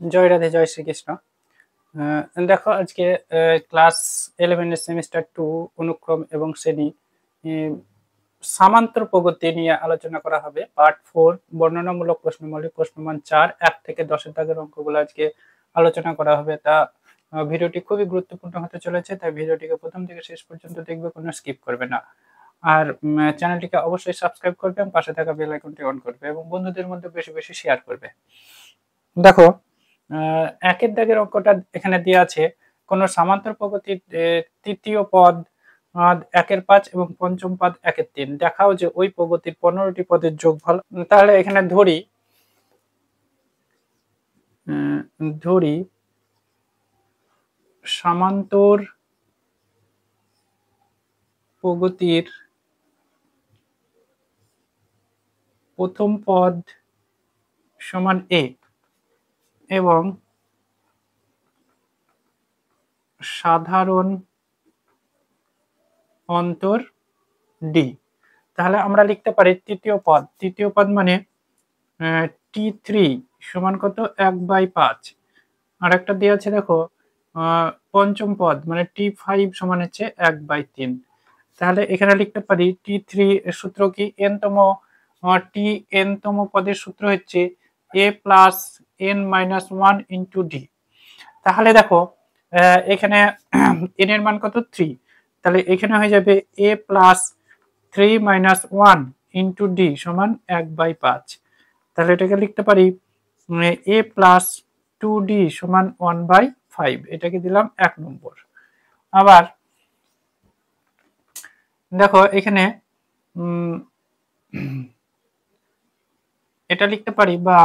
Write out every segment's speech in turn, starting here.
জয় রাধে, জয় শ্রীকৃষ্ণ। দেখো আজকে ক্লাস 11 এর সেমিস্টার 2 অনুক্রম এবং শ্রেণী সামান্তর প্রগতি নিয়ে আলোচনা করা হবে। পার্ট 4 বর্ণনামূলক প্রশ্নমালী, প্রশ্নমান 4 1 থেকে 10 এর দাগের অঙ্কগুলো আজকে আলোচনা করা হবে। তা ভিডিওটি খুবই গুরুত্বপূর্ণ হতে চলেছে, তাই ভিডিওটিকে প্রথম থেকে শেষ পর্যন্ত দেখবে, কোনো স্কিপ করবে না। আর চ্যানেলটিকে অবশ্যই সাবস্ক্রাইব করবে এবং পাশে থাকা বেল আইকনটি অন করবে এবং বন্ধুদের মধ্যে বেশি বেশি শেয়ার করবে। দেখো, একের দাগের অঙ্কটা এখানে দেওয়া আছে। কোন সামান্তর প্রগতির তৃতীয় পদ 1/5 এবং পঞ্চম পদ 1/3 দেখাও যে ওই প্রগতির 15টি পদের যোগফল। তাহলে এখানে ধরি সামান্তর প্রগতির প্রথম পদ সমান a এবং সাধারণ অন্তর d। তাহলে আমরা লিখতে পারি তৃতীয় পদ মানে t3 সমান কত 1/5। আর একটা দেওয়া আছে দেখো পঞ্চম পদ মানে t5 সমান হচ্ছে 1/3। তাহলে এখানে লিখতে পারি t3 এর সূত্র কি, n তম পদের সূত্র হচ্ছে a plus n-1 into d। তাহলে দেখো এখানে n এর মান কত 3, তাহলে এখানে হয়ে যাবে a প্লাস 3-1 ইন্টু d সমান 1/5। তাহলে এটাকে লিখতে পারি a প্লাস 2d সমান 1/5। এটাকে দিলাম 1 নম্বর। আবার দেখো এখানে এটা লিখতে পারি বা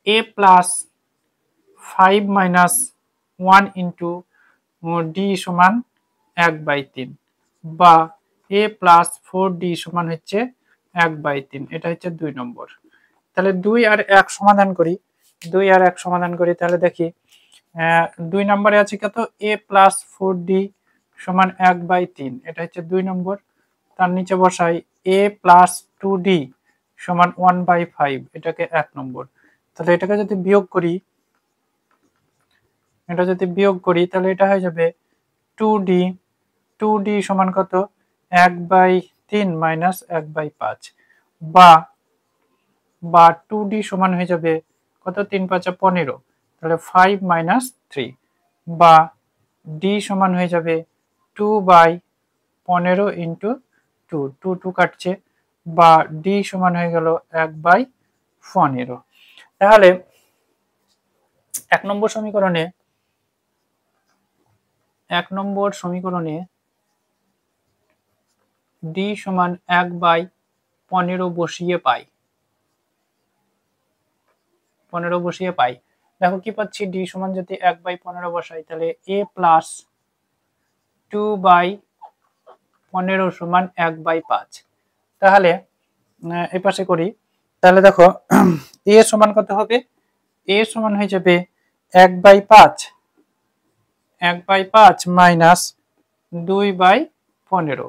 a প্লাস 5-1 ইন্টু d সমান 1/3 বা a প্লাস 4d সমান হচ্ছে 1/3। এটা হচ্ছে 2 নম্বর। তাহলে 2 আর 1 সমাধান করি। তাহলে দেখি 2 নম্বরে আছে কত a প্লাস 4d সমান 1/3। এটা হচ্ছে 2 নম্বর। তার নিচে বসাই a প্লাস 2d সমান 1/5। এটাকে 1 নম্বর। তাহলে এটাকে যদি বিয়োগ করি তাহলে এটা হয়ে যাবে 2d সমান কত 1/3 মাইনাস 1/5 বা 2d সমান হয়ে যাবে কত 3-5 15। তাহলে 5-3 বা d সমান হয়ে যাবে 2/15 ইন্টু 2 কাটছে বা d সমান হয়ে গেল 1/15। তাহলে 1 নম্বর সমীকরণে d সমান 1/15 বসিয়ে পাই। দেখো কি পাচ্ছি, d সমান যদি 1/15 বসাই তাহলে a প্লাস 2/15 সমান 1/5। তাহলে এই পাশে করি। তাহলে দেখো a সমান কত হবে, a সমান হয়ে যাবে 1/5 মাইনাস 2/15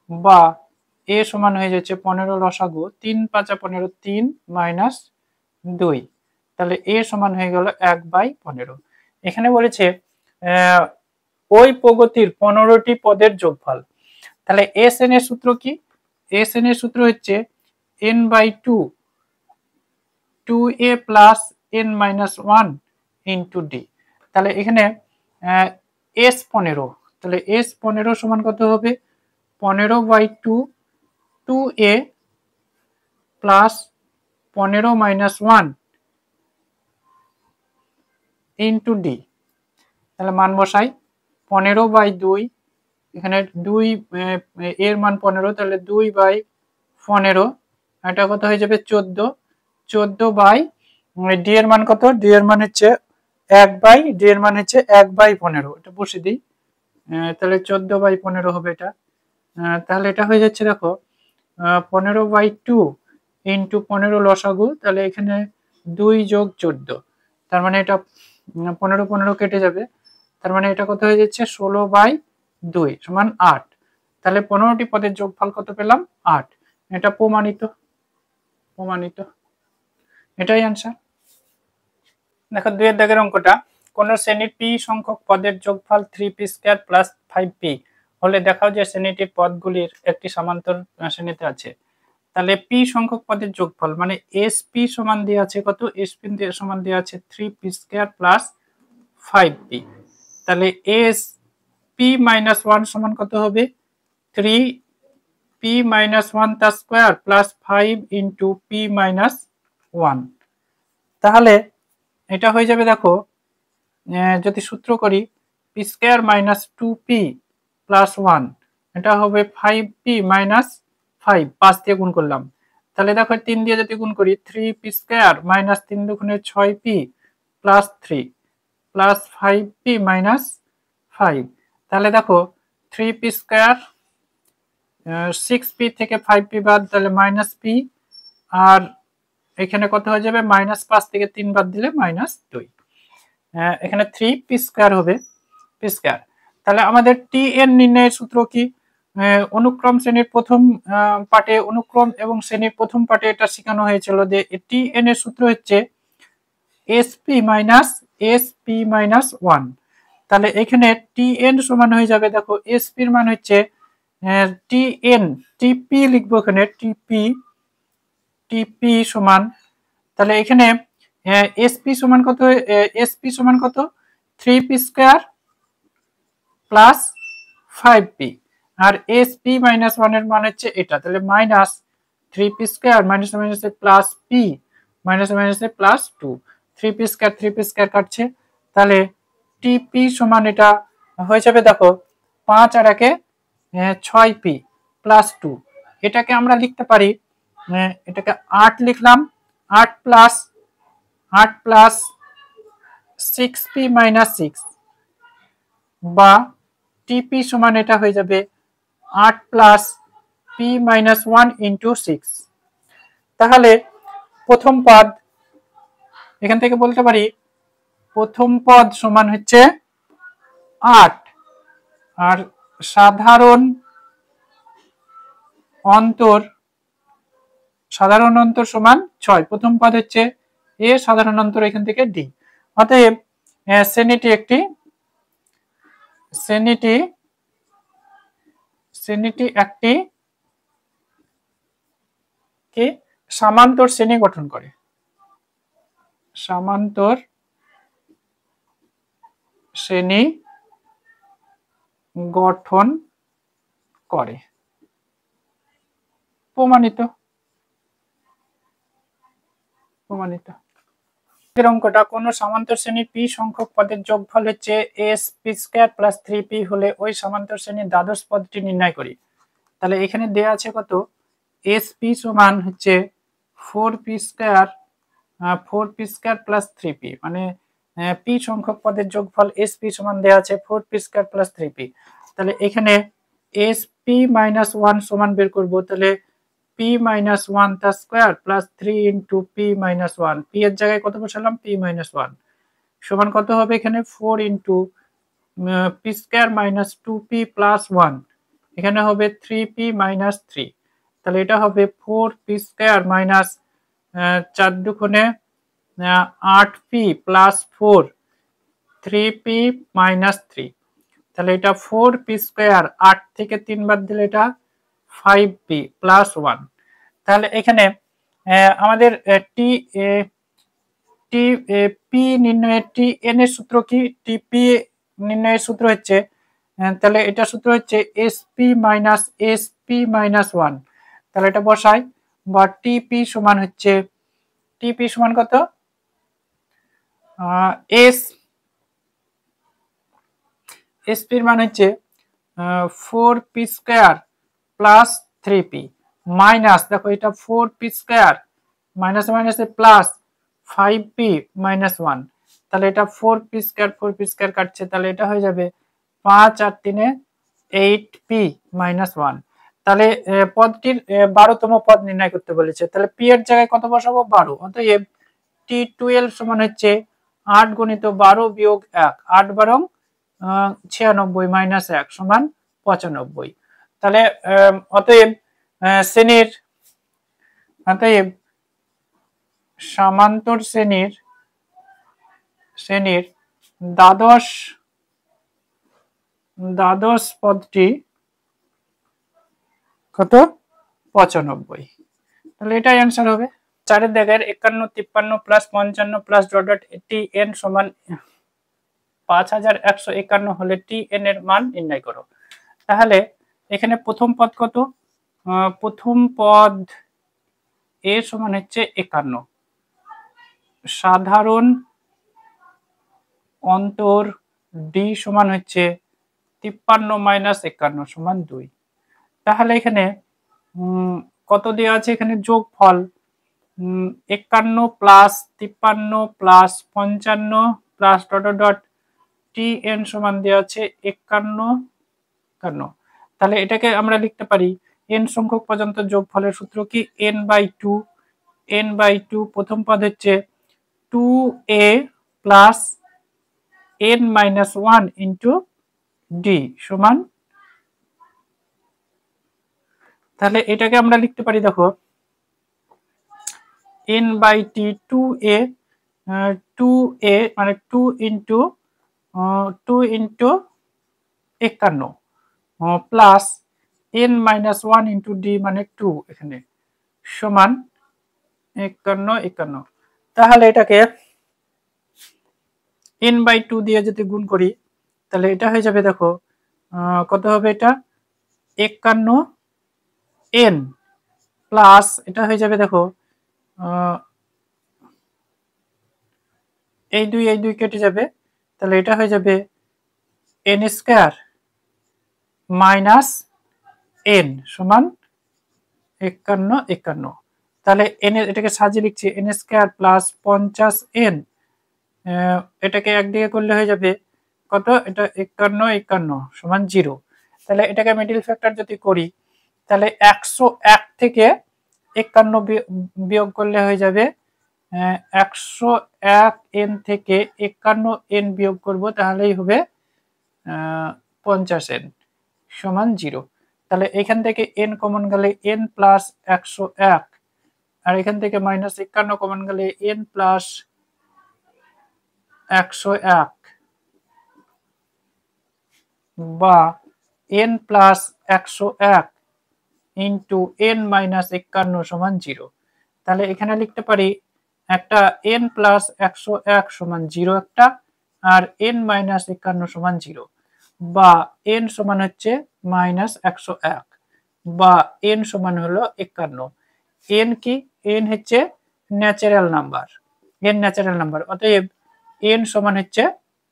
বা a সমান হয়ে যাচ্ছে 15 লসাগু 3-5 15 3 মাইনাস 2। তাহলে a সমান হয়ে গেল 1/15। এখানে বলেছে ওই প্রগতির 15টি পদের যোগফল। তাহলে sn এর সূত্র কি, sn এর সূত্র হচ্ছে n/2 2a plus n-1 into d। তাহলে এখানে s15, তাহলে s15 সমান কত হবে 15/2 2a প্লাস 15-1 ইন্টু d। তাহলে মান বসাই 15/2, এখানে 2 এর মান 15, তাহলে 2/15 এটা কত হয়ে যাবে 14 d এর মান কত, d এর মান হচ্ছে 1/15 এটা বসে দিই। তাহলে 14/15 হবে এটা। তাহলে এটা হয়ে যাচ্ছে দেখো 15/2 ইন্টু 15 লসাগু, তাহলে এখানে 2 যোগ 14, তার মানে এটা 15 কেটে যাবে, তার মানে এটা কত হয়ে যাচ্ছে 16/2 সমান 8। তাহলে 15টি পদের যোগফল কত পেলাম 8। এটা প্রমাণিত, এটাই অ্যান্সার। দেখো 2 এর দাগের অঙ্কটা, কোন শ্রেণীর p সংখ্যক পদের যোগফল 3p² প্লাস 5p হলে দেখাও যে শ্রেণীটির পদগুলির একটি সমান্তর শ্রেণীতে আছে। তাহলে p সংখ্যক পদের যোগফল মানে sp সমান দেওয়া আছে কত, sp সমান দেওয়া আছে 3p² প্লাস 5p। তাহলে sp মাইনাস 1 সমান কত হবে, 3p মাইনাস 1 তার square plus 5 into p minus 1। তাহলে এটা হয়ে যাবে, দেখো যদি সূত্র করি p² মাইনাস 2p প্লাস 1, এটা হবে 5p মাইনাস 5, 5 দিয়ে গুণ করলাম। তাহলে দেখো 3 দিয়ে যদি গুণ করি 3p² মাইনাস 3 দুগুণে 6p plus 3 plus 5p minus 5। তাহলে দেখো 3p², 6p থেকে 5p বাদ, তাহলে মাইনাস p, আর এখানে কত হয়ে যাবে, -5 থেকে 3 বাদ দিলে -2। এখানে 3p² হবে p²। তাহলে আমাদের tn নির্ণয়ের সূত্র কি, অনুক্রম শ্রেণীর প্রথম পাঠে অনুক্রম এবং শ্রেণীর প্রথম পাঠে এটা শেখানো হয়েছিল যে tn এর সূত্র হচ্ছে sp মাইনাস 1। তাহলে এখানে tn সমান হয়ে যাবে, দেখো sp এর মান হচ্ছে tn, tp লিখবো এখানে tp সমান, তাহলে এখানে sp সমান কত, sp সমান কত 3p² প্লাস 5p, আর sp মাইনাস 1 এর মান হচ্ছে এটা, তাহলে মাইনাস 3p² মাইনাস মাইনাসে প্লাস p মাইনাস মাইনাসে প্লাস 2, 3p² কাটছে, তাহলে tp সমান এটা হয়ে যাবে, দেখো 5 আর 1 6p প্লাস 2। এটাকে আমরা লিখতে পারি, এটাকে 8 লিখলাম, 8 প্লাস 6p মাইনাস 6, বা tp সমান এটা হয়ে যাবে 8 প্লাস p মাইনাস 1 ইন্টু 6। তাহলে প্রথম পদ এখান থেকে বলতে পারি, প্রথম পদ সমান হচ্ছে 8, আর সাধারণ অন্তর সমান 6। প্রথম পদ হচ্ছে a, সাধারণ অন্তর এখান থেকে d। অতএব শ্রেণীটি একটি কি সমান্তর শ্রেণী গঠন করে, সমান্তর শ্রেণী গঠন করে, প্রমাণিত। অঙ্কটা, কোন সমান্তর শ্রেণীর p সংখ্যক পদের যোগফল হচ্ছে sp² প্লাস 3p হলে ওই সমান্তর শ্রেণীর দ্বাদশ পদটি নির্ণয় করি। তাহলে এখানে দেয়া আছে কত, sp সমান হচ্ছে 4p² প্লাস 3p, মানে p সংখ্যক পদের যোগফল sp সমান দেয়া আছে 4p² প্লাস 3p। তাহলে এখানে sp মাইনাস 1 সমান বের করব, তাহলে p মাইনাস 1 তার square plus 3 into p minus 1, p এর জায়গায় কত বসালাম, p মাইনাস 1 সমান কত হবে, এখানে 4 into p² minus 2p plus 1, এখানে হবে 3p মাইনাস 3। তাহলে এটা হবে 4p² মাইনাস 4 দুগুণে 8p প্লাস 4, 3p মাইনাস 3। তাহলে এটা 4p², 8 থেকে 3 বাদ দিলে এটা 5p প্লাস 1। তাহলে এখানে আমাদের p নির্ণয়ের tn এর সূত্র কি, tp নির্ণয়ের সূত্র হচ্ছে, তাহলে এটা সূত্র হচ্ছে sp মাইনাস 1। তাহলে এটা বসাই, বা tp সমান হচ্ছে, tp সমান কত, sp এর মান হচ্ছে 4p² প্লাস 3p মাইনাস, দেখো এটা 4p² মাইনাস মাইনাসে প্লাস 5p মাইনাস 1, তাহলে এটা 4p² কাটছে, তাহলে এটা হয়ে যাবে 5 আর 3 8p মাইনাস 1। তাহলে পদটির 12তম পদ নির্ণয় করতে বলেছে, তাহলে p এর জায়গায় কত বসাবো, 12। অতএব t12 সমান হচ্ছে 8 গুণিত 12 বিয়োগ 1, 8 বারং 96 মাইনাস 1 সমান 95। তাহলে অতএব সমান্তর শ্রেণীর শ্রেণীর দ্বাদশ পদটি কত? 95। তাহলে এটাই অ্যান্সার হবে। 4 দাগের 51, 53 plus 55 plus dot dot t n সমান 5151 হলে টিএন এর মান নির্ণয় করো। তাহলে এখানে প্রথম পদ কত? প্রথম পদ এ সমান হচ্ছে 51, সাধারণ অন্তর ডি সমান হচ্ছে 53 মাইনাস 51 সমান 2। তাহলে এখানে কত দেওয়া আছে? এখানে যোগফল 51 plus 53 plus 55 plus dot dot t n সমান দেওয়া আছে 51। তাহলে এটাকে আমরা লিখতে পারি এন সংখ্যক পর্যন্ত যোগফলের সূত্র কি? n/2 প্রথম পদ হচ্ছে 2a plus n-1 into D সমান, তাহলে এটাকে আমরা লিখতে পারি, দেখো n/t 2a মানে 2 into 51 plus n-1 into D মানে 2 এখানে সমান 51। তাহলে এটাকে n/2 দিয়ে যদি গুণ করি তাহলে এটা হয়ে যাবে, দেখো কত হবে? এটা 51n প্লাস এটা হয়ে যাবে, দেখো এই দুই কেটে যাবে, তাহলে এটা হয়ে যাবে n স্কয়ার মাইনাস n সমান 51। তাহলে n এটাকে সাজিয়ে লিখছি n স্কয়ার প্লাস 50n, এটাকে একদিকে করলে হয়ে যাবে কত? এটা 51 সমান 0। তাহলে এটাকে মিডল ফ্যাক্টর যদি করি তাহলে 101 থেকে 51 বিয়োগ করলে হয়ে যাবে 101n থেকে 51n বিয়োগ করব তাহলেই হবে 50n সমান 0। তাহলে এখান থেকে n কমন গেলে n প্লাস 101, আর এখান থেকে মাইনাস 51 কমন গেলে n প্লাস 101 বা n plus 101 into n minus 51 সমান 0। তাহলে এখানে লিখতে পারি একটা n প্লাস 101 সমান 0 একটা, আর n মাইনাস 51 সমান 0, বা n সমান হচ্ছে মাইনাস 101 বা n সমান হলো 51। n কি? n হচ্ছে natural number, n natural number, অতএব n সমান হচ্ছে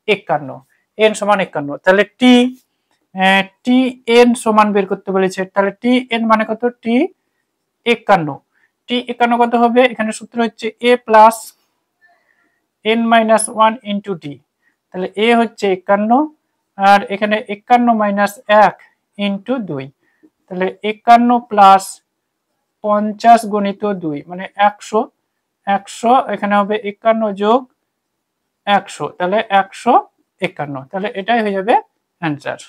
51, n সমান 51। তাহলে টি এন সমান বের করতে বলেছে, তাহলে টি এন মানে কত? টি 51 কত হবে? এখানে সূত্র হচ্ছে a plus n-1 into D, তাহলে a হচ্ছে 51 আর এখানে 51 মাইনাস 1 ইন্টু 2, তাহলে 51 প্লাস 50 গুণিত 2 মানে 100 এখানে হবে 51 যোগ 100, তাহলে 151। তাহলে এটাই হয়ে যাবে অ্যান্সার।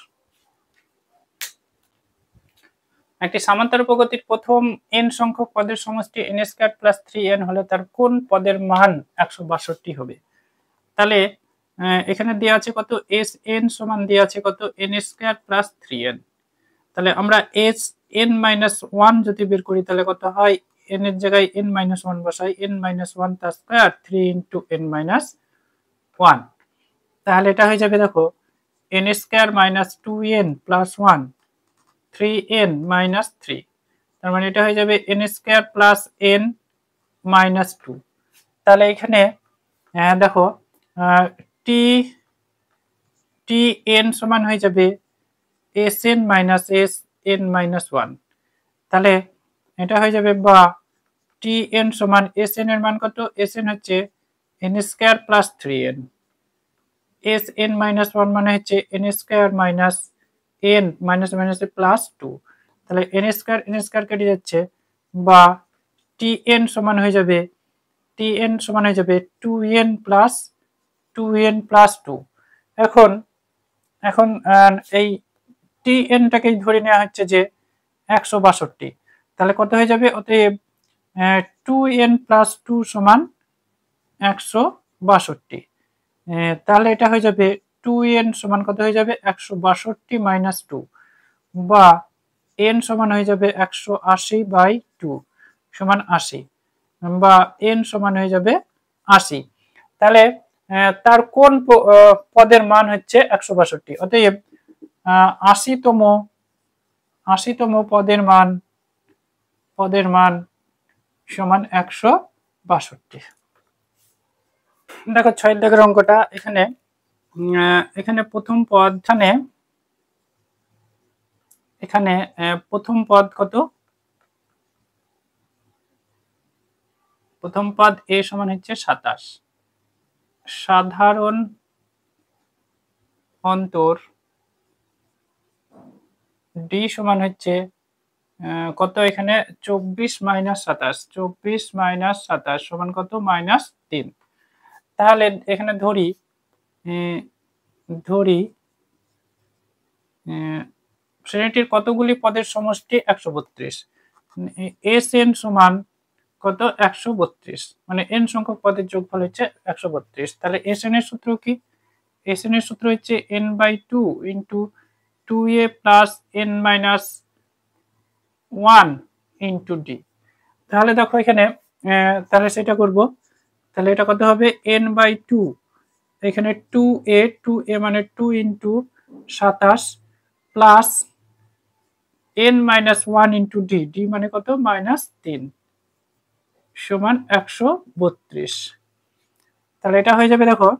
একটি সামান্তর প্রগতির প্রথম n সংখ্যক পদের সমষ্টি n স্কয়ার প্লাস 3n হলে তার কোন পদের মান 162 হবে? তাহলে এখানে দেওয়া আছে কত? sn সমান দেওয়া আছে কত? n square plus 3n। তাহলে আমরা n-1 যদি বের করি তাহলে কত হয়? n এর জায়গায় n-1 বসাই, n-1 তার স্কয়ার 3 ইন্টু n-1, তাহলে এটা হয়ে যাবে, দেখো n square minus 2n plus 1 3n minus 3, তার মানে এটা হয়ে যাবে n square plus n minus 2। তাহলে এখানে দেখো tn সমান হয়ে যাবে sn মাইনাস sn মাইনাস 1, তাহলে এটা হয়ে যাবে, বা tn সমান sn এর মান কত? sn হচ্ছে n square plus 3n, sn minus 1 মানে হচ্ছে n square minus n minus মাইনাসে প্লাস 2, তাহলে n স্কয়ার কেটে যাচ্ছে, বা tn সমান হয়ে যাবে 2n প্লাস 2। এখন এই tnটাকে ধরে নেওয়া হচ্ছে যে 162, তাহলে কত হয়ে যাবে? অতএব 2n প্লাস 2 সমান 162। তাহলে এটা হয়ে যাবে 2n সমান কত হয়ে যাবে 162 মাইনাস 2, বা n সমান হয়ে যাবে 180/2 সমান 80, বা n সমান হয়ে যাবে 80। তাহলে তার কোন পদের মান হচ্ছে 162? অতএব 80তম পদের মান সমান 162। দেখো 6 দাগের অঙ্কটা, এখানে প্রথম পদ, এখানে প্রথম পদ কত? প্রথম পদ a সমান হচ্ছে 27, সাধারণ অন্তর d সমান হচ্ছে কত? এখানে 24 মাইনাস 27, 24 মাইনাস 27 সমান কত? -3। তাহলে এখানে ধরি শ্রেণীটির কতগুলি পদের সমষ্টি 132, Sn সমান কত? 132, মানে n সংখ্যক পদের যোগফল হচ্ছে 132। তাহলে Sn এর সূত্র কি? Sn এর সূত্র হচ্ছে n/2 into 2a plus n minus 1 into d। তাহলে দেখো এখানে তাহলে সেটা করব। তাহলে এটা কত হবে? n/2, এখানে 2a মানে 2 into 27 plus n minus 1 into d মানে কত? -3 সমান 132। তাহলে এটা হয়ে যাবে, দেখো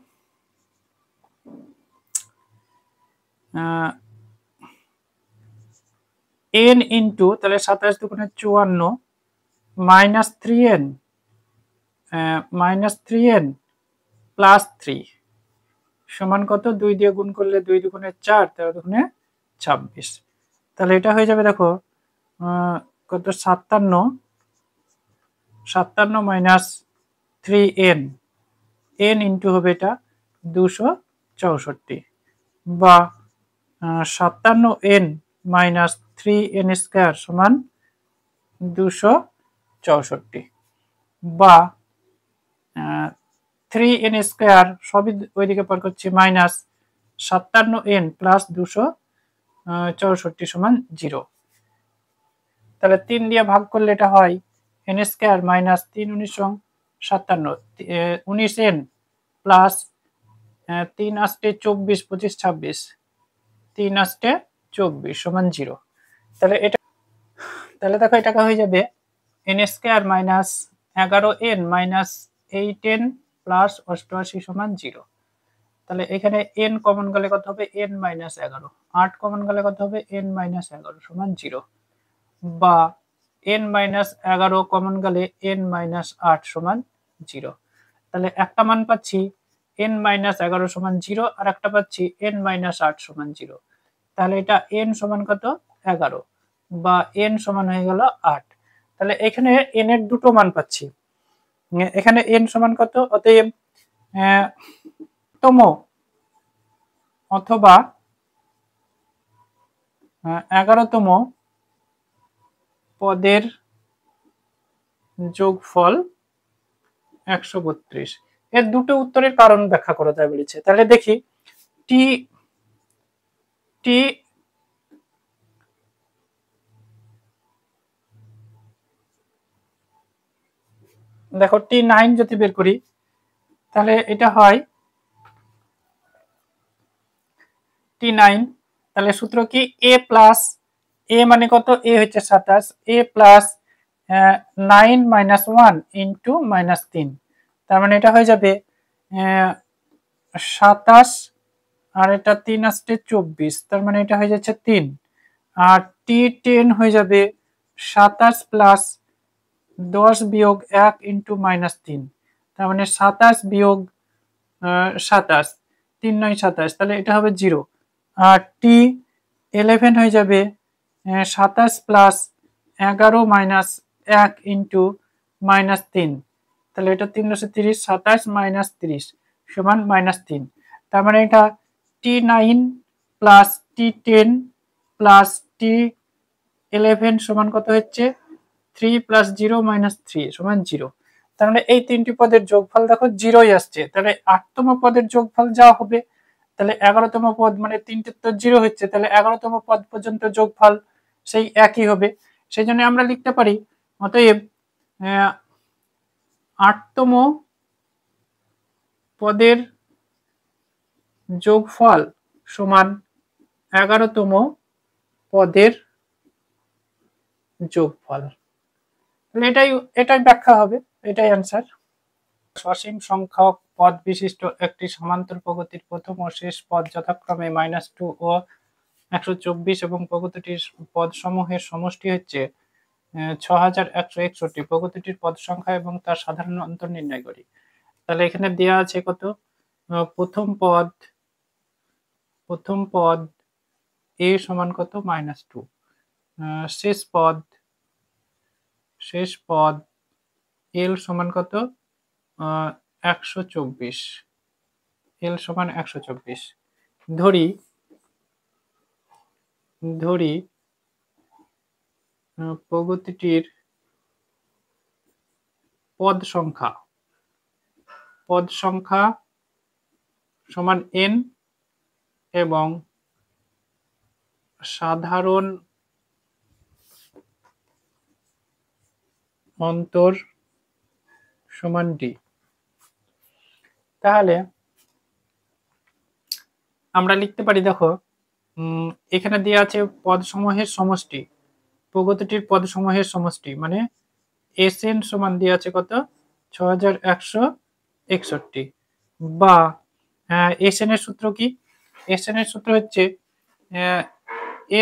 n ইন্টু, তাহলে 27 দুগুণে 54 -3n প্লাস 3 সমান কত? 2 দিয়ে গুণ করলে 2 দুগুণে 4, 13 দুগুণে 26। তাহলে এটা হয়ে যাবে, দেখো কত? 57 মাইনাস 3n, n ইন্টু হবে এটা 264, বা 57n মাইনাস 3n স্কয়ার সমান 264, বা 3n স্কয়ার সবই ওইদিকে পার করছি, মাইনাস 57n প্লাস 264 সমান 0। তাহলে 3 দিয়ে ভাগ করলে এটা হয় n square minus 3 19 57, 19n plus 3 আসতে 24 25 26, 3 আসতে 24 সমান 0। তাহলে দেখো এটা হয়ে যাবে n square minus 11n minus 8n plus 88 সমান 0। তাহলে এখানে n কমন গেলে কত হবে? n মাইনাস 11, 8 কমন গেলে কত হবে? n মাইনাস 11 সমান 0, বা n মাইনাস 11 কমন গেলে n মাইনাস 8 সমান 0। তাহলে একটা মান পাচ্ছি n মাইনাস 11 সমান 0, আর একটা পাচ্ছি n মাইনাস 8 সমান 0। তাহলে এটা n সমান কত? 11, বা n সমান হয়ে গেল 8। তাহলে এখানে n এর দুটো মান পাচ্ছি। এখানে n সমান কত? অতএব তম অথবা 11তম পদের যোগফল 132। এর দুটো উত্তরের কারণ ব্যাখ্যা করা যায় বলেছে। তাহলে দেখি টি দেখো T9 যদি বের করি, তাহলে এটা হয় T9। তাহলে সূত্র কি? a প্লাস a মানে কত? a হচ্ছে 27, a প্লাস 9 মাইনাস 1 ইন্টু -3। তার মানে এটা হয়ে যাবে 27, আর এটা 3 আসছে 24, তার মানে এটা হয়ে যাচ্ছে 3। আর T10 হয়ে যাবে 27 প্লাস 10 বিয়োগ 1 ইন্টু -3, তার মানে 27 বিয়োগ 27, 3 9 27, তাহলে এটা হবে 0। আর T11 হয়ে যাবে 27 প্লাস 11 মাইনাস 1 ইন্টু -3, তাহলে এটা 3 × 30, 27 মাইনাস 30 সমান -3। তার মানে এটা T9 plus T10 plus T11 সমান কত হচ্ছে? 3 প্লাস 0 মাইনাস 3 সমান 0। তার মানে এই তিনটি পদের যোগফল দেখো 0ই আসছে, তাহলে 8তম পদের যোগফল যা হবে, তাহলে 11তম পদ মানে তিনটে তো 0 হচ্ছে, তাহলে 11তম পদ পর্যন্ত যোগফল সেই একই হবে। সেই জন্য আমরা লিখতে পারি অতএব 8তম পদের যোগফল সমান 11তম পদের যোগফল। তাহলে এটাই ব্যাখ্যা হবে, এটাই অ্যান্সার। সসীম সংখ্যক পদ বিশিষ্ট একটি সমান্তর প্রগতির প্রথম ও শেষ পদ যথাক্রমে -2 ও 124 এবং প্রগতিটির পদ সমূহের সমষ্টি হচ্ছে 6161। প্রগতিটির পদ সংখ্যা এবং তার সাধারণ অন্তর নির্ণয় করি। তাহলে এখানে দেয়া আছে কত, প্রথম পদ a সমান কত -2, শেষ পদ l সমান কত 124, l সমান 124। ধরি প্রগতিটির পদ সংখ্যা সমান n এবং সাধারণ অন্তর সমান d। তাহলে আমরা লিখতে পারি, দেখো এখানে দেওয়া আছে পদসমূহের সমষ্টি, প্রগতিটির পদসমূহের সমষ্টি মানে Sn সমান দেওয়া আছে কত 6161, বা Sn এর সূত্র কি, Sn এর সূত্র হচ্ছে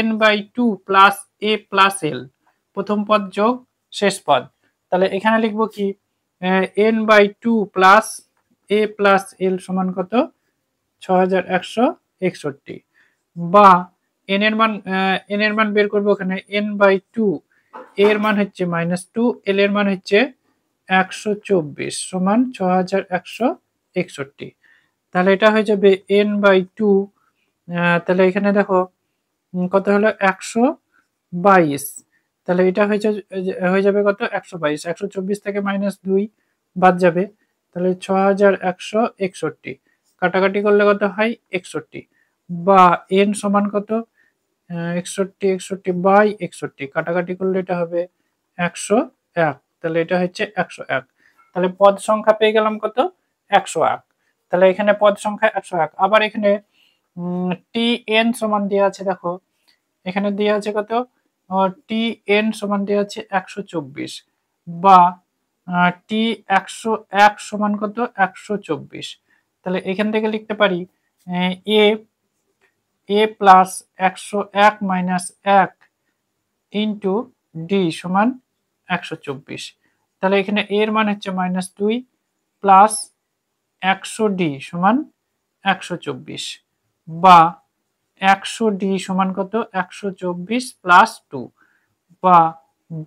n/2 plus a plus l, প্রথম পদ যোগ শেষ পদ। তাহলে এখানে লিখবো কি n/2 plus a plus l সমান কত 6161, বা n এর মান বের করবো, ওখানে n/2 এর মান হচ্ছে -2, l এর মান হচ্ছে 124 সমান 6161। তাহলে এটা হয়ে যাবে n/2, তাহলে এখানে দেখো কত হলো 122, তাহলে এটা হয়ে যাবে কত 122, 124 থেকে -2 বাদ যাবে, তাহলে 6161, কাটাকাটি করলে কত হয় 61, বা n সমান কত 61 কাটাকাটি করলে এটা হবে 101, তাহলে এটা হচ্ছে 101। তাহলে পদ সংখ্যা পেয়ে গেলাম কত 101। তাহলে এখানে পদ সংখ্যা 101। আবার এখানে tn সমান দেওয়া আছে, দেখো এখানে দেওয়া আছে কত tn সমান দেওয়া আছে 124, বা t101 সমান কত 124। তাহলে এখান থেকে লিখতে পারি a plus 101 minus 1 into d সমান 124। তাহলে এখানে a এর মান হচ্ছে -2 প্লাস 100d সমান 124, বা 100d সমান কত 124 প্লাস 2, বা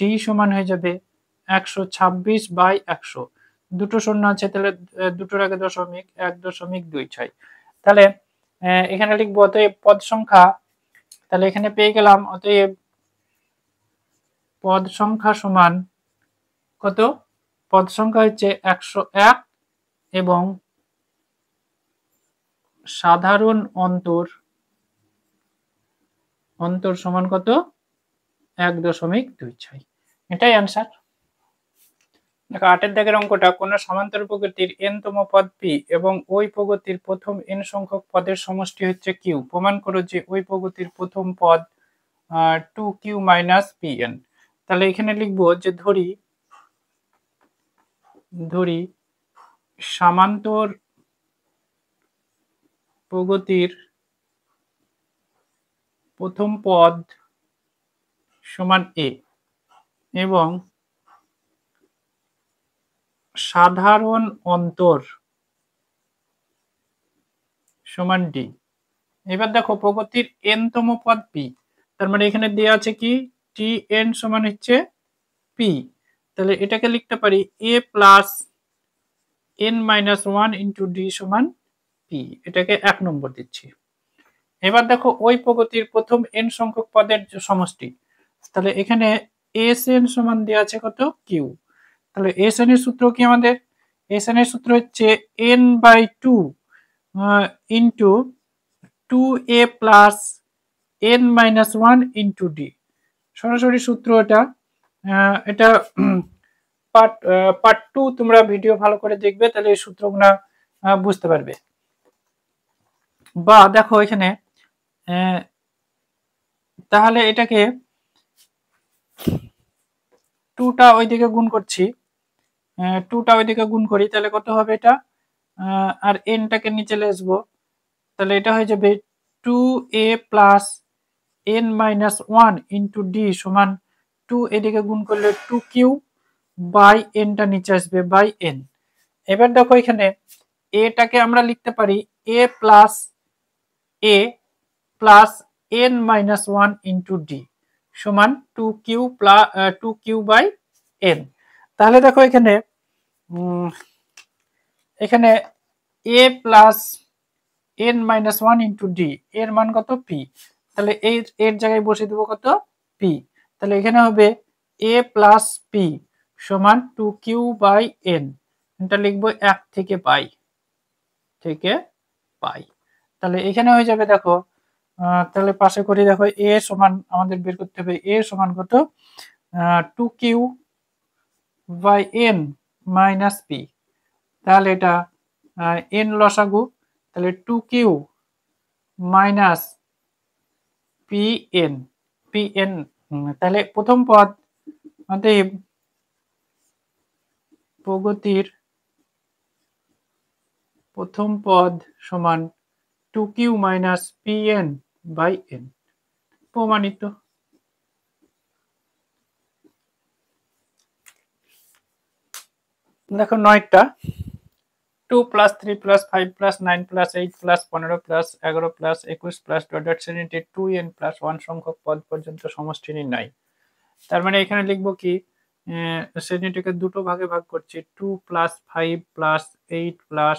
d সমান হয়ে যাবে 126/100। দুটো শূন্য আছে, তাহলে দুটোর আগে দশমিক 1.26। তাহলে এখানে লিখবো অতএব পদ সংখ্যা, তাহলে এখানে পেয়ে গেলাম অতএব পদ সংখ্যা সমান কত, পদ সংখ্যা হচ্ছে 101 এবং সাধারণ অন্তর সমান কত 1.26। এটাই অ্যান্সার। দেখো 8 এর দাগের অঙ্কটা, কোন সমান্তর প্রগতির n-তম পদ p এবং ওই প্রগতির প্রথম n সংখ্যক পদের সমষ্টি হচ্ছে q, প্রমাণ করো যে ওই প্রগতির প্রথম পদ 2q মাইনাস pn। তাহলে এখানে লিখবো যে ধরি সমান্তর প্রগতির প্রথম পদ সমান a এবং সাধারণ অন্তর সমান d। এবার দেখো প্রগতির n-তম পদ p, তার মানে এখানে দেওয়া আছে কি tn সমান হচ্ছে p, তাহলে এটাকে লিখতে পারি a plus n-1 into d সমান p, এটাকে 1 নম্বর দিচ্ছি। এবার দেখো ওই প্রগতির প্রথম n সংখ্যক পদের সমষ্টি, তাহলে এখানে Sn সমান দেওয়া আছে কত q, তাহলে এস এন এর সূত্র কি আমাদের? এস এন এর সূত্র হচ্ছে n/2 into 2a plus n-1 into D. সরাসরি সূত্র এটা। এটা পার্ট 2 তোমরা ভিডিও ভালো করে দেখবে, তাহলে এই সূত্রগুলো বুঝতে পারবে। বা দেখো এখানে তাহলে এটাকে 2টা ওইদিকে গুণ করছি, 2টা ওইদিকে গুণ করি, তাহলে কত হবে এটা? আর এনটাকে নিচে আসবো, তাহলে এটা হয়ে যাবে 2a plus n-1 into D সমান 2 এদিকে গুণ করলে 2q বাই এনটা নিচে আসবে বাই এন। এবার দেখো এখানে এটাকে আমরা লিখতে পারি a plus n-1 into D সমান 2q বাই এন। তাহলে দেখো এখানে এখানে a plus n-1 into D এর মান কত? পি। তাহলে এর জায়গায় বসিয়ে দেবো কত? পি। তাহলে এখানে হবে a প্লাস পি সমান 2q বাই এন। এটা লিখবো 1 থেকে পাই তাহলে এখানে হয়ে যাবে দেখো, তাহলে পাশে করি, দেখো এ সমান আমাদের বের করতে হবে এ সমান কত? 2q by N minus P. তাহলে এটা এন লসাগু, তাহলে 2q মাইনাস পিএন। তাহলে প্রথম পদ অতএব প্রগতির প্রথম পদ সমান 2q minus PN by N, প্রমাণিত। দেখো 9টা 2 plus 3 plus 5 plus 9 plus 8 plus 15 plus 11 plus 21 plus dot শ্রেণীতে 2n প্লাস 1 সংখ্যক পদ পর্যন্ত সমষ্টি নির্ণয়। তার মানে এখানে লিখবো কি, শ্রেণীটিকে দুটো ভাগে ভাগ করছি, 2 প্লাস 5 প্লাস 8 প্লাস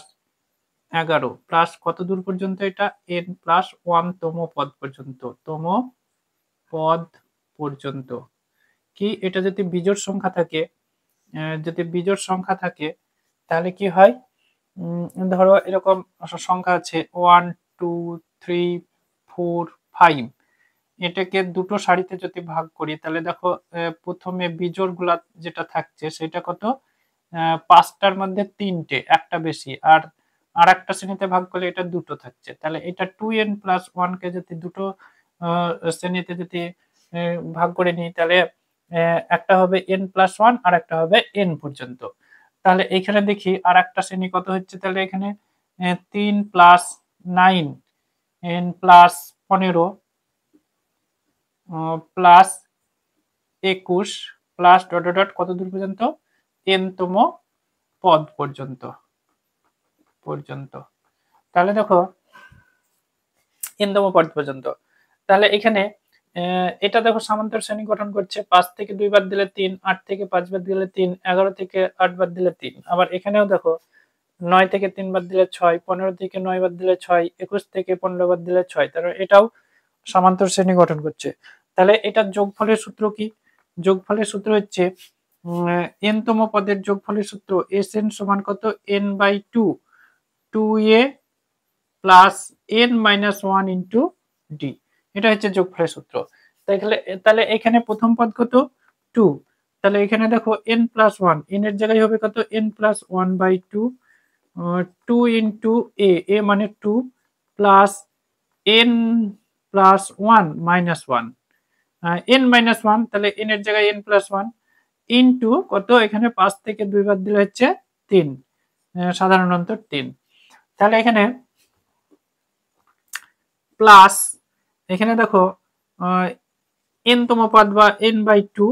11 প্লাস কত দূর পর্যন্ত? এটা n প্লাস 1 তম পদ পর্যন্ত, কি এটা যদি বিজোড় সংখ্যা থাকে, তাহলে কি হয়, ধরো এরকম সংখ্যা আছে 1 2 3 4 5, এটাকে দুটো সারিতে যদি ভাগ করি, তাহলে দেখো প্রথমে বিজোড় গুলা যেটা থাকছে সেটা কত? 5টার মধ্যে 3টে, একটা বেশি, আর একটা শ্রেণীতে ভাগ করলে এটা দুটো থাকছে। তাহলে এটা 2n প্লাস 1 কে যদি দুটো শ্রেণীতে যদি ভাগ করে নিই, তাহলে একটা হবে n প্লাস 1 আর একটা হবে n পর্যন্ত। তাহলে এখানে দেখি আর একটা শ্রেণী কত হচ্ছে, তাহলে এখানে 3 plus 9 n plus 15 plus 21 plus dot dot dot কত দূর পর্যন্ত? n তম পদ পর্যন্ত। তাহলে দেখো n তম পদ পর্যন্ত। তাহলে এখানে এটা দেখো সামান্তর শ্রেণী গঠন করছে, 5 থেকে 2 বাদ দিলে 3, 8 থেকে 5 বাদ দিলে 3, 11 থেকে 8 বাদ দিলে 3। আবার এখানেও দেখো 9 থেকে 3 বাদ দিলে 6, 15 থেকে 9 বাদ দিলে 6, 21 থেকে 15 বাদ দিলে 6। তাহলে এটাও সমান্তর শ্রেণী গঠন করছে। তাহলে এটার যোগফলের সূত্র কি? যোগফলের সূত্র হচ্ছে n তম পদের যোগফলের সূত্র Sn সমান কত? n/2 2a plus n-1 into D. এটা হচ্ছে যোগফলের সূত্র। তাহলে এখানে প্রথম পদ কত? 2। তাহলে এখানে দেখো n প্লাস 1, n এর জায়গায় হবে কত? n প্লাস 1/2 2 ইন্টু a মানে 2 plus n plus 1 minus 1 n minus 1, তাহলে n এর জায়গায় n প্লাস 1 ইন্টু কত? এখানে 5 থেকে 2 বাদ দিলে হচ্ছে 3, সাধারণ অন্তর 3। তাহলে এখানে প্লাস এখানে দেখো n তম পদ বা n/2,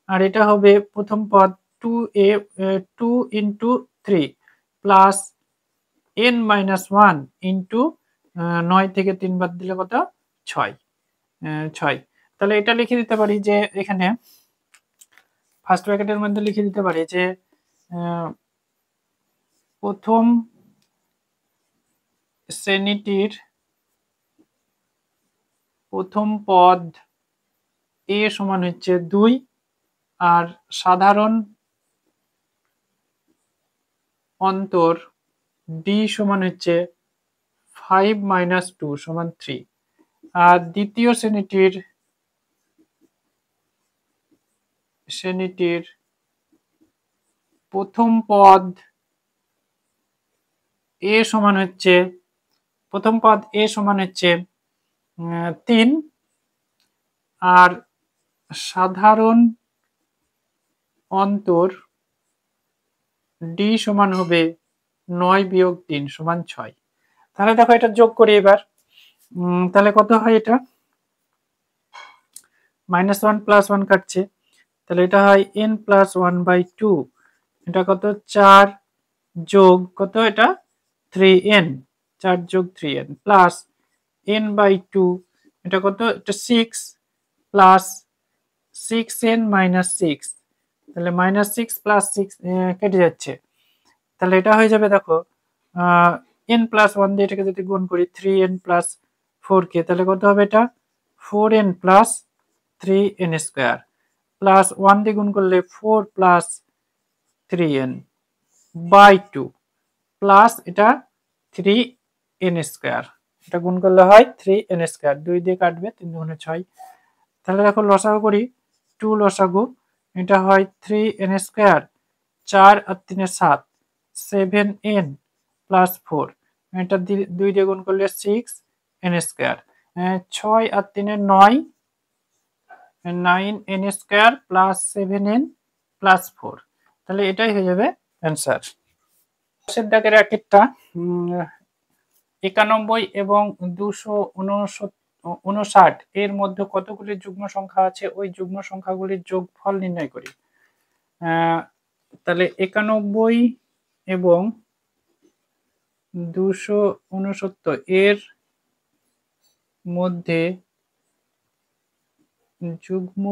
আর এটা হবে প্রথম পদ 2a 2 into 3 plus n-1 into 9 থেকে 3 বাদ দিলে কত? 6। তাহলে এটা লিখে দিতে পারি যে এখানে ফার্স্ট ব্র্যাকেটের মধ্যে লিখে দিতে পারি যে প্রথম শ্রেণীটির প্রথম পদ a সমান হচ্ছে 2, আর সাধারণ অন্তর ডি সমান হচ্ছে 5 মাইনাস 2 সমান 3। আর দ্বিতীয় শ্রেণীটির প্রথম পদ এ সমান হচ্ছে 3, আর সাধারণ অন্তর ডি সমান হবে 9 বিয়োগ 3 সমান 6। তাহলে দেখো এটা যোগ করি এবার। তাহলে কত হয়, এটা -1 + 1 কাটছে, তাহলে এটা হয় n + 1/2। এটা কত, 4 যোগ কত, এটা 3n, 4 যোগ 3n প্লাস n/2, এটা কত, এটা 6 প্লাস 6n - 6, তাহলে -6 + 6 কেটে যাচ্ছে, তাহলে এটা হয়ে যাবে, দেখো n + 1 দিয়ে এটাকে যদি গুণ করি 3n + 4k, তাহলে কত হবে, এটা 4n + 3n² প্লাস 1 দিয়ে গুণ করলে 4 + 3n/2 প্লাস এটা 3n², এটা গুণ করলে হয় 3n², 2 দিয়ে কাটবে, 3 × 6। তাহলে দেখো লসাগু করি, 2 লসাগু, এটা হয় 3n², 4 আর 3 7, 7n + 4, এটা 2 দিয়ে গুণ করলে 6n², 6 আর 3 9, 9n² প্লাস 7n প্লাস 4, তাহলে এটাই হয়ে যাবে অ্যান্সার। পাশের দাগের একটা 91 এবং 259 এর মধ্যে কতগুলি যুগ্ম সংখ্যা আছে, ওই যুগ্ম সংখ্যাগুলির যোগফল নির্ণয় করি। তাহলে 91 এবং 269 এর মধ্যে যুগ্ম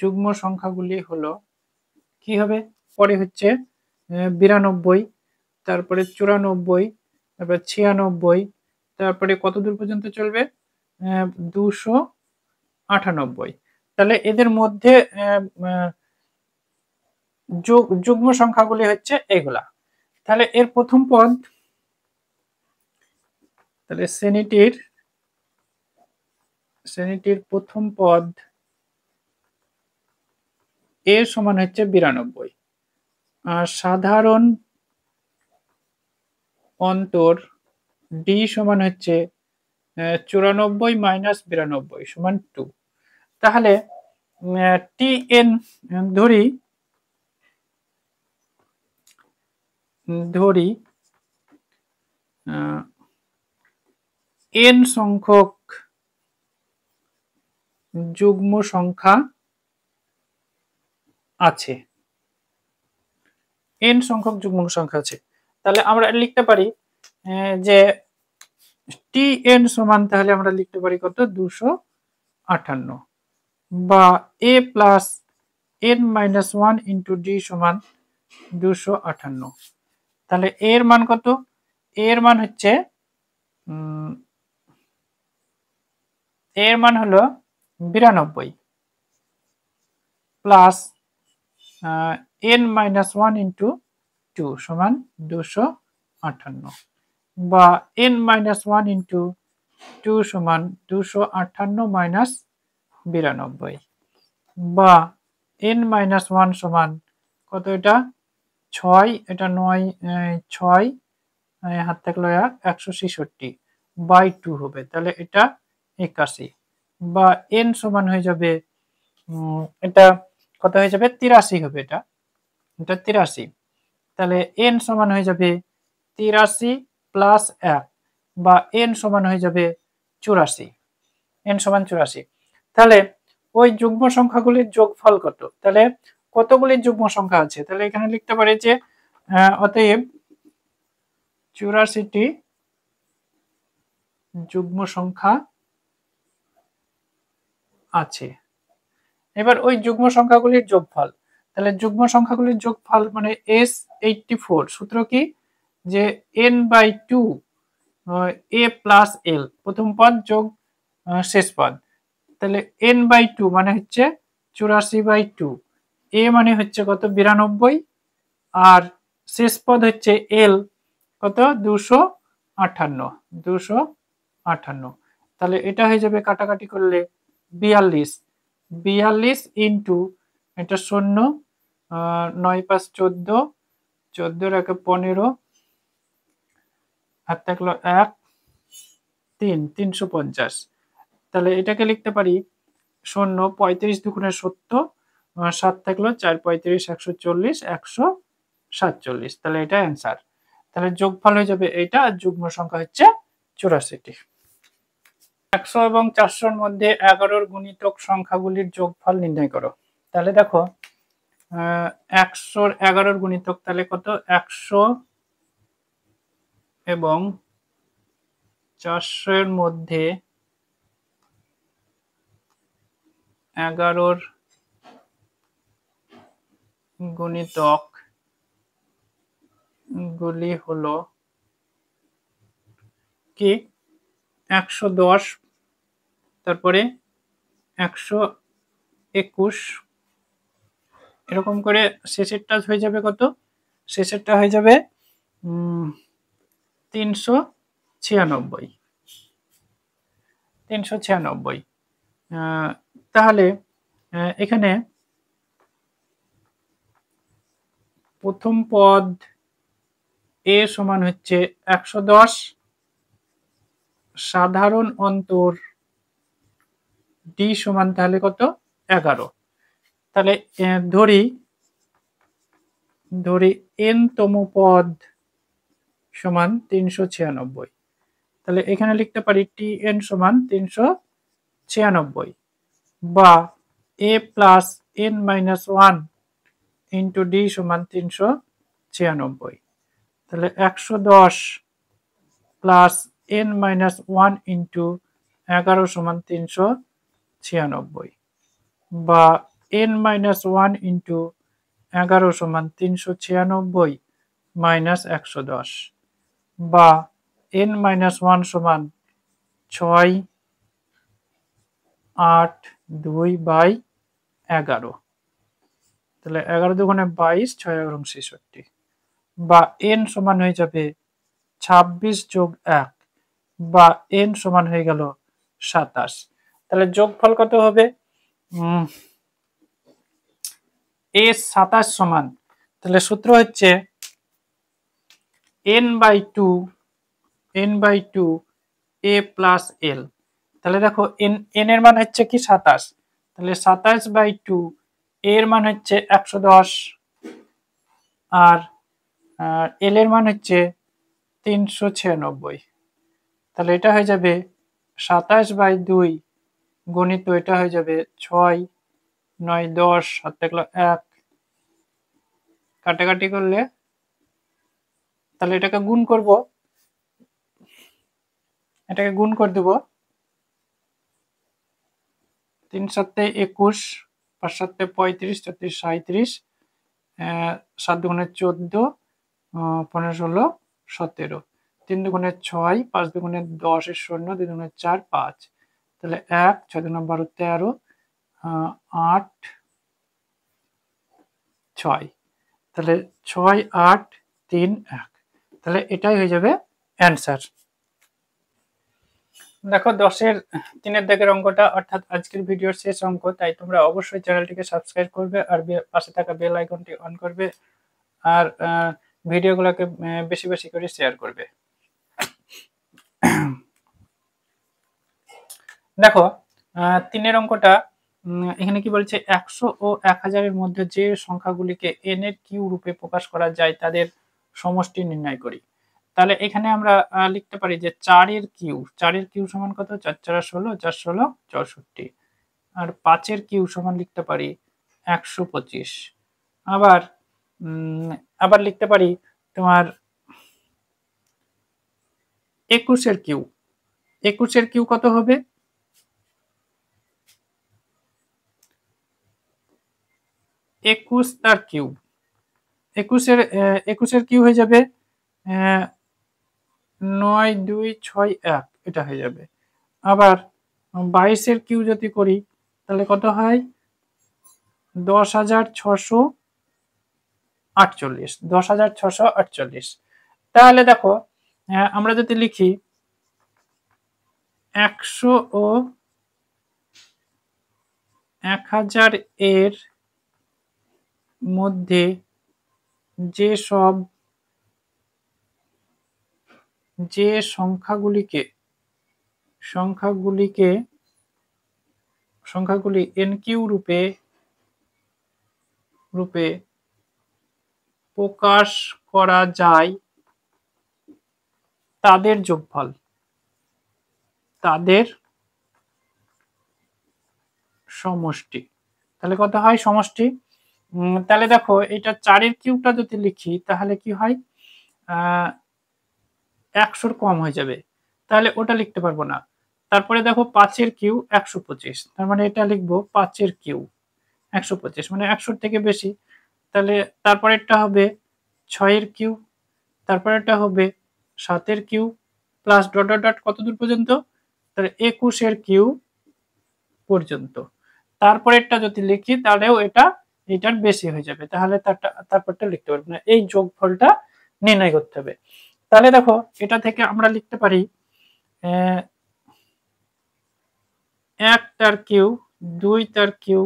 যুগ্ম সংখ্যাগুলি হলো কি হবে, পরে হচ্ছে 92, তারপরে 94, তারপরে 96, তারপরে কত দূর পর্যন্ত চলবে, 298। তাহলে এদের মধ্যে যুগ্ম সংখ্যাগুলি হচ্ছে এগুলা। তাহলে এর প্রথম পদ, তাহলে শ্রেণীটির প্রথম পদ এর সমান হচ্ছে 92, আর সাধারণ অন্তর ডি সমান হচ্ছে 94 - 92 সমান 2। তাহলে tn ধরি n সংখ্যক যুগ্ম সংখ্যা আছে, n সংখ্যক যুগ্ম সংখ্যা আছে, তাহলে আমরা লিখতে পারি যে tn সমান, তাহলে আমরা লিখতে পারি কত, 258, বা a plus n - 1 into d সমান 258। তাহলে এর মান কত, এর মান হচ্ছে হলো 92 প্লাস n - 1 ইন্টু 2 সমান 258, বা n - 1 ইন্টু 2 সমান 258 - 92, বা n - 1 সমান কত, এটা 6, এটা 9, 6 হাত থাকলো 166/2 হবে, তাহলে এটা 81, বা n সমান হয়ে যাবে, এটা কত হয়ে যাবে, 83 হবে, এটা 83, তাহলে n সমান হয়ে যাবে 83 প্লাস 1, বা n সমান হয়ে যাবে 84, n সমান 84। তাহলে ওই যুগ্ম সংখ্যাগুলির যোগফল কত, তাহলে কতগুলি যুগ্ম সংখ্যা আছে, তাহলে এখানে লিখতে পারি যে অতএব 84টি যুগ্ম সংখ্যা আছে। এবার ওই যুগ্ম সংখ্যাগুলির যোগফল, তাহলে যুগ্ম সংখ্যাগুলির যোগফল মানে S84, সূত্র কি, যে n/2 a প্লাস l, প্রথম পদ যোগ শেষ পদ, তাহলে n/2 মানে হচ্ছে 84/2, a মানে হচ্ছে কত 92, আর শেষ পদ হচ্ছে l কত 258, তাহলে এটা হয়ে যাবে কাটাকাটি করলে 42 ইন্টু এটা 0, 9 5 14, 14 একে 15, হাত থাকলো 1 3 350, তাহলে এটাকে লিখতে পারি 0 35 দুগুণে 70, 7 থাকলো 4 35 140 147, তাহলে এটা অ্যান্সার। তাহলে যোগফল হয়ে যাবে এইটা, আর যুগ্ম সংখ্যা হচ্ছে 84টি। 100 এবং 400-র মধ্যে 11-র গুণিতক সংখ্যাগুলির যোগফল নির্ণয় করো। তাহলে দেখো 100-র 11-র গুণিতক তাহলে কত 100 এবং 400-এর মধ্যে 11-র গুণিতক গুলি হলো কি 110, তারপরে 121, এরকম করে শেষেরটা হয়ে যাবে কত, শেষেরটা হয়ে যাবে 396। তাহলে এখানে প্রথম পদ a সমান হচ্ছে 110, সাধারণ অন্তর d সমান তাহলে কত 11, তাহলে ধরি n তম পদ সমান 396, তাহলে এখানে লিখতে পারি tn সমান 396, বা a plus n minus 1 into d সমান 396, তাহলে 110 প্লাস n মাইনাস 1 ইন্টু 11 সমান 396, বা n মাইনাস 1 ইন্টু 11 সমান 396 মাইনাস 110, বা n মাইনাস 1 সমান 6 8 2/11, তাহলে 11 দুগুণে 22, 6 এবং 66, বা n সমান হয়ে যাবে 26 যোগ 1, বা n সমান হয়ে গেল 27। তাহলে যোগফল কত হবে a 27 সমান, তাহলে সূত্র হচ্ছে n/2 a প্লাস l, তাহলে দেখো n এর মান হচ্ছে কি 27, তাহলে 27/2 এর মান হচ্ছে 110, আর l এর মান হচ্ছে 396, তাহলে এটা হয়ে যাবে 27/2 গণিত এটা হয়ে যাবে 6 9 10, হাত থাকলো 1, কাটাকাটি করলে তাহলে এটাকে গুণ করব, এটাকে গুণ করে দেব 3 7 21, 5 7 35, 34 37, 7 দুগুণে 14, 15 16 17, 3 দুগুণে 6, 5 দুগুণে 10 এর 0, 2 দুগুণে 4 5, তাহলে 1 6 দুগুণে 12 13, 8 6, তাহলে 6 8 3 1, তাহলে এটাই হয়ে যাবে অ্যান্সার। দেখো 10-এর 3-এর দাগের অঙ্কটা অর্থাৎ আজকের ভিডিওর শেষ অঙ্ক, তাই তোমরা অবশ্যই চ্যানেলটিকে সাবস্ক্রাইব করবে আর পাশে থাকা বেল আইকনটি অন করবে, আর ভিডিওগুলোকে বেশি বেশি করে শেয়ার করবে। দেখো 3-এর অঙ্কটা এখানে কি বলছে 100 ও 1000-এর মধ্যে যে সংখ্যাগুলিকে n এর কিউ রূপে প্রকাশ করা যায় তাদের সমষ্টি নির্ণয় করি। তাহলে এখানে আমরা লিখতে পারি যে 4-এর কিউ সমান কত 4 4 16, 4 16 64, আর 5-এর কিউ সমান লিখতে পারি 125, আবার লিখতে পারি তোমার 21-এর কিউ কত হবে 21 তার কিউব, 21-এর কিউ হয়ে যাবে 9 2 6 1, এটা হয়ে যাবে। আবার 22-এর কিউ যদি করি তাহলে কত হয় 10,648, 10,648। তাহলে দেখো আমরা যদি লিখি 100 ও 1000 এর মধ্যে যে সংখ্যাগুলি এনকিউ রূপে প্রকাশ করা যায় তাদের যোগফল, তাদের সমষ্টি। তাহলে কত হয় সমষ্টি? তাহলে দেখো এটা 4-এর কিউবটা যদি লিখি তাহলে কি হয় 100-র কম হয়ে যাবে, তাহলে ওটা লিখতে পারবো না। তারপরে দেখো 5-এর কিউ 125, তার মানে এটা লিখবো 5-এর কিউ 125, মানে 100-র থেকে বেশি। তাহলে তারপরেরটা হবে 6-এর কিউ, তারপরেরটা হবে 7-এর cube plus dot dot dot কত দূর পর্যন্ত, তাহলে 21-এর কিউ পর্যন্ত। তারপরেরটা যদি লিখি তাহলেও এটার বেশি হয়ে যাবে, তাহলে তারপরটা লিখতে পারবো না। এই যোগফলটা নির্ণয় করতে হবে। তাহলে দেখো এটা থেকে আমরা লিখতে পারি 1 তার কিউ, 2 তার কিউ,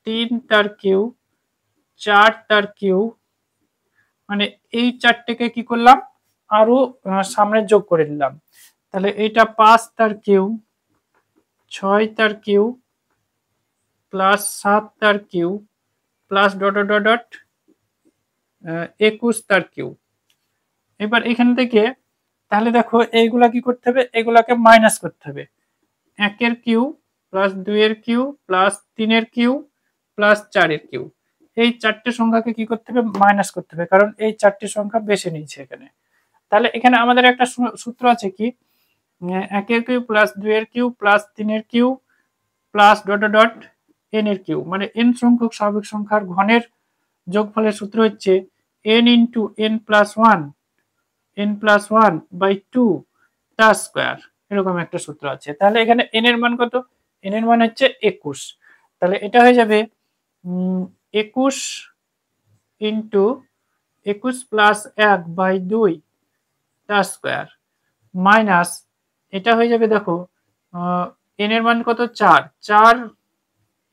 3 তার কিউ, 4 তার কিউ, মানে এই চারটেকে কি করলাম আরো সামনে যোগ করে দিলাম। তাহলে এইটা 5 তার কিউ, 6 তার কিউ প্লাস 7 তার cube plus dot dot dot 21 তার কিউ। এবার এখান থেকে তাহলে দেখো এইগুলা কি করতে হবে, এগুলাকে মাইনাস করতে হবে। 1-এর কিউ প্লাস 2-এর কিউ প্লাস 3-এর কিউ প্লাস 4-এর কিউ, এই চারটে সংখ্যাকে কি করতে হবে মাইনাস করতে হবে, কারণ এই চারটি সংখ্যা বেশি নিয়েছে এখানে। তাহলে এখানে আমাদের একটা সূত্র আছে কি 1-এর কিউ প্লাস 2-এর কিউ প্লাস 3-এর cube plus dot dot dot n-এর কিউ, মানে n সংখ্যক স্বাভাবিক সংখ্যার ঘনের যোগফলের সূত্র হচ্ছে n into n plus 1 by 2 তার স্কোয়ার, এরকম একটা সূত্র আছে। তাহলে এখানে n এর মান কত, n এর মান হচ্ছে 21, তাহলে এটা হয়ে যাবে 21 ইন্টু 21 প্লাস 1 বাই 2 তার স্কোয়ার মাইনাস এটা হয়ে যাবে দেখো n এর মান কত 4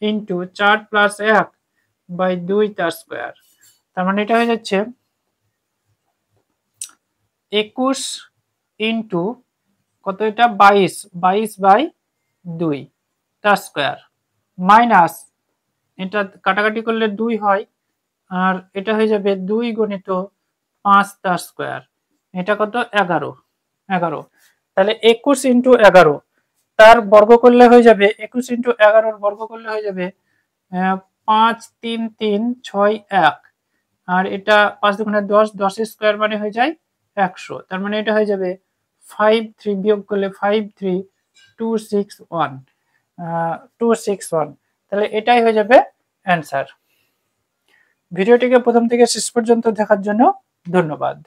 ইন্টু 4 প্লাস 1 বাই 2 তার স্কোয়ার, তার মানে এটা হয়ে যাচ্ছে 21 ইন্টু কত, এটা 22 বাই 2 তার স্কোয়ার মাইনাস এটা কাটাকাটি করলে 2 হয়, আর এটা হয়ে যাবে 2 গুণিত 5 তার স্কোয়ার, এটা কত 11। তাহলে 21 ইন্টু 11 তার বর্গ করলে হয়ে যাবে 21 ইন্টু 11-র বর্গ করলে হয়ে যাবে 5 3 3 6 1, আর এটা 5 দুগুণে 10, 10-এর স্কোয়ার মানে হয়ে যায় 100, তার মানে এটা হয়ে যাবে 5 3 বিয়োগ করলে 5 3 261, তাহলে এটাই হয়ে যাবে অ্যান্সার। ভিডিওটিকে প্রথম থেকে শেষ পর্যন্ত দেখার জন্য ধন্যবাদ।